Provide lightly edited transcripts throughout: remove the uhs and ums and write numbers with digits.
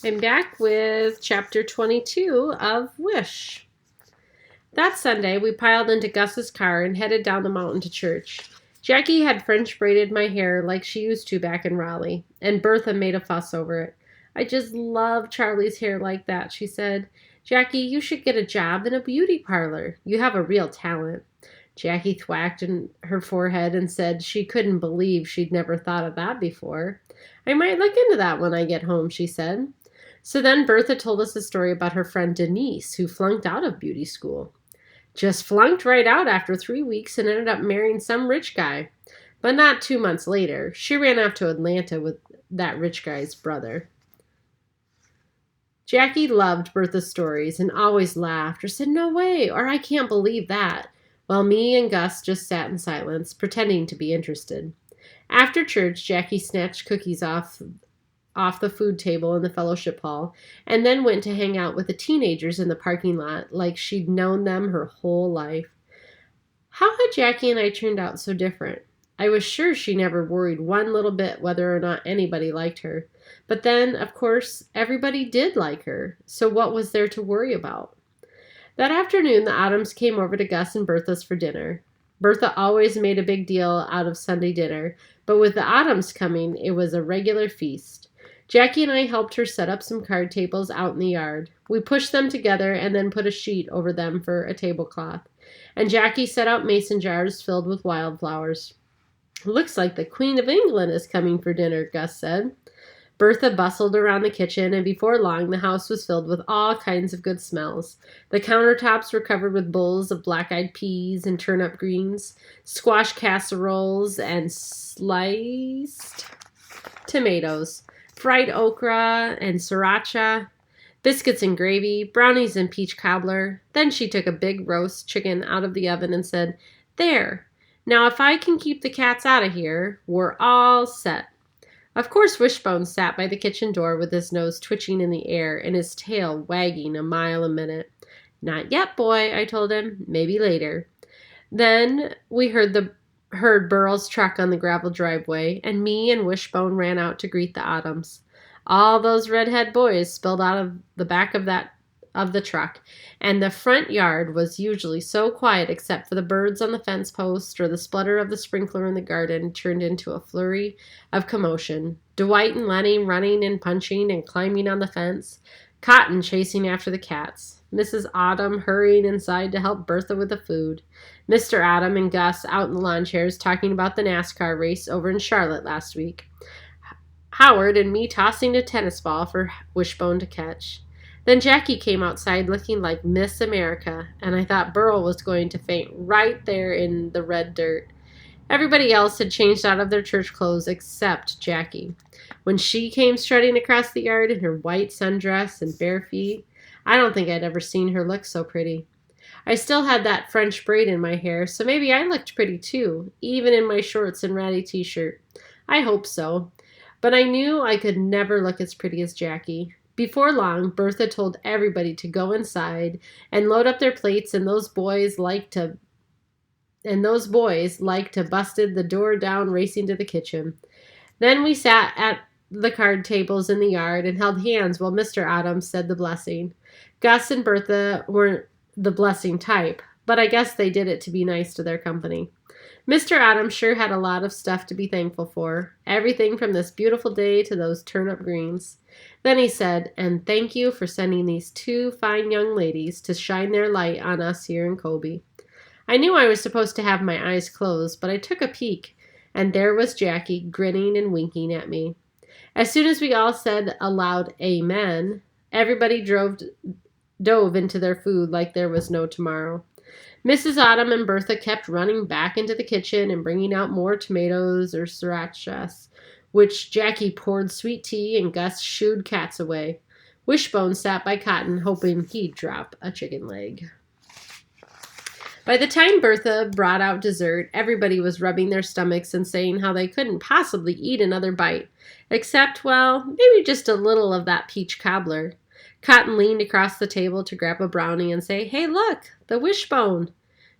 I'm back with chapter 22 of Wish. That Sunday, we piled into Gus's car and headed down the mountain to church. Jackie had French braided my hair like she used to back in Raleigh, and Bertha made a fuss over it. I just love Charlie's hair like that, she said. Jackie, you should get a job in a beauty parlor. You have a real talent. Jackie thwacked in her forehead and said she couldn't believe she'd never thought of that before. I might look into that when I get home, she said. So then Bertha told us a story about her friend Denise, who flunked out of beauty school. Just flunked right out after 3 weeks and ended up marrying some rich guy. But not 2 months later, she ran off to Atlanta with that rich guy's brother. Jackie loved Bertha's stories and always laughed or said, "No way," or "I can't believe that," while me and Gus just sat in silence, pretending to be interested. After church, Jackie snatched cookies off the food table in the fellowship hall, and then went to hang out with the teenagers in the parking lot like she'd known them her whole life. How had Jackie and I turned out so different? I was sure she never worried one little bit whether or not anybody liked her. But then, of course, everybody did like her, so what was there to worry about? That afternoon, the Autumns came over to Gus and Bertha's for dinner. Bertha always made a big deal out of Sunday dinner, but with the Autumns coming, it was a regular feast. Jackie and I helped her set up some card tables out in the yard. We pushed them together and then put a sheet over them for a tablecloth. And Jackie set out mason jars filled with wildflowers. "Looks like the Queen of England is coming for dinner," Gus said. Bertha bustled around the kitchen, and before long the house was filled with all kinds of good smells. The countertops were covered with bowls of black-eyed peas and turnip greens, squash casseroles, and sliced tomatoes, fried okra and sriracha, biscuits and gravy, brownies and peach cobbler. Then she took a big roast chicken out of the oven and said, "There. Now if I can keep the cats out of here, we're all set." Of course, Wishbone sat by the kitchen door with his nose twitching in the air and his tail wagging a mile a minute. "Not yet, boy," I told him. "Maybe later." Then we heard Burl's truck on the gravel driveway, and me and Wishbone ran out to greet the Autumns. All those redhead boys spilled out of the back of the truck, and the front yard was usually so quiet except for the birds on the fence post or the splutter of the sprinkler in the garden turned into a flurry of commotion. Dwight and Lenny running and punching and climbing on the fence, Cotton chasing after the cats, Mrs. Autumn hurrying inside to help Bertha with the food, Mr. Autumn and Gus out in the lawn chairs talking about the NASCAR race over in Charlotte last week, Howard and me tossing a tennis ball for Wishbone to catch. Then Jackie came outside looking like Miss America, and I thought Burl was going to faint right there in the red dirt. Everybody else had changed out of their church clothes except Jackie. When she came strutting across the yard in her white sundress and bare feet, I don't think I'd ever seen her look so pretty. I still had that French braid in my hair, so maybe I looked pretty too, even in my shorts and ratty t-shirt. I hope so. But I knew I could never look as pretty as Jackie. Before long, Bertha told everybody to go inside and load up their plates, and those boys liked to busted the door down racing to the kitchen. Then we sat at the card tables in the yard and held hands while Mr. Adams said the blessing. Gus and Bertha weren't the blessing type, but I guess they did it to be nice to their company. Mr. Adams sure had a lot of stuff to be thankful for, everything from this beautiful day to those turnip greens. Then he said, "And thank you for sending these 2 fine young ladies to shine their light on us here in Colby." I knew I was supposed to have my eyes closed, but I took a peek, and there was Jackie grinning and winking at me. As soon as we all said a loud amen, everybody dove into their food like there was no tomorrow. Mrs. Autumn and Bertha kept running back into the kitchen and bringing out more tomatoes or srirachas, which Jackie poured sweet tea and Gus shooed cats away. Wishbone sat by Cotton, hoping he'd drop a chicken leg. By the time Bertha brought out dessert, everybody was rubbing their stomachs and saying how they couldn't possibly eat another bite, except, well, maybe just a little of that peach cobbler. Cotton leaned across the table to grab a brownie and say, "Hey, look, the wishbone."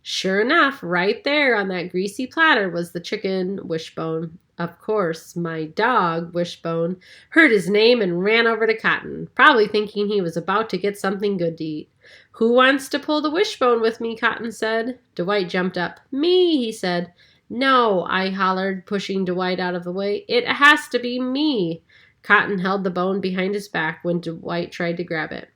Sure enough, right there on that greasy platter was the chicken wishbone. Of course, my dog, Wishbone, heard his name and ran over to Cotton, probably thinking he was about to get something good to eat. Who wants to pull the wishbone with me? Cotton said. Dwight jumped up. Me, he said. No, I hollered, pushing Dwight out of the way. It has to be me. Cotton held the bone behind his back when Dwight tried to grab it.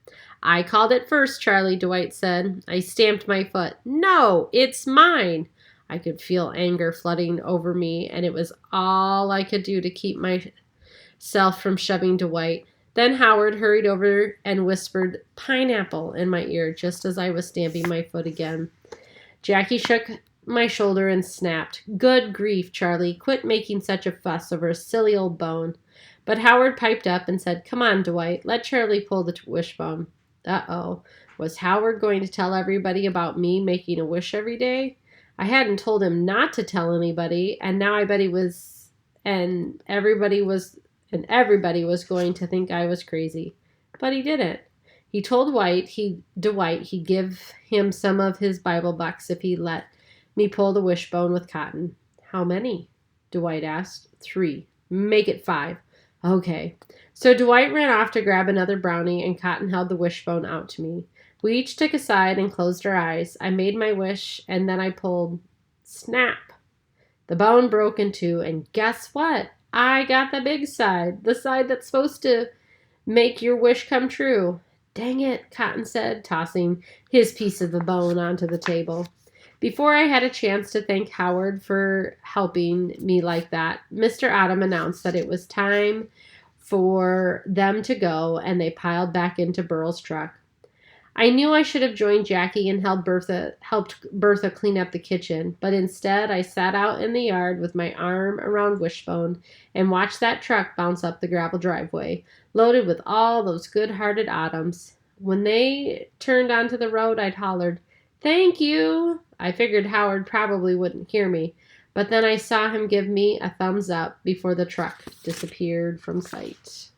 I called it first, Charlie, Dwight said. I stamped my foot. No, it's mine. I could feel anger flooding over me, and it was all I could do to keep myself from shoving Dwight. Then Howard hurried over and whispered pineapple in my ear just as I was stamping my foot again. Jackie shook my shoulder and snapped. Good grief, Charlie, quit making such a fuss over a silly old bone. But Howard piped up and said, Come on, Dwight, let Charlie pull the wishbone. Uh-oh. Was Howard going to tell everybody about me making a wish every day? I hadn't told him not to tell anybody, and now I bet he was, and everybody was going to think I was crazy. But he didn't. He told Dwight he'd give him some of his Bible bucks if he let me pull the wishbone with Cotton. How many? Dwight asked. 3. Make it 5. Okay. So Dwight ran off to grab another brownie, and Cotton held the wishbone out to me. We each took a side and closed our eyes. I made my wish, and then I pulled. Snap! The bone broke in two, and guess what? I got the big side, the side that's supposed to make your wish come true. Dang it, Cotton said, tossing his piece of the bone onto the table. Before I had a chance to thank Howard for helping me like that, Mr. Autumn announced that it was time for them to go, and they piled back into Burl's truck. I knew I should have joined Jackie and helped Bertha clean up the kitchen, but instead I sat out in the yard with my arm around Wishbone and watched that truck bounce up the gravel driveway, loaded with all those good-hearted Autumns. When they turned onto the road, I'd hollered, Thank you! I figured Howard probably wouldn't hear me, but then I saw him give me a thumbs up before the truck disappeared from sight.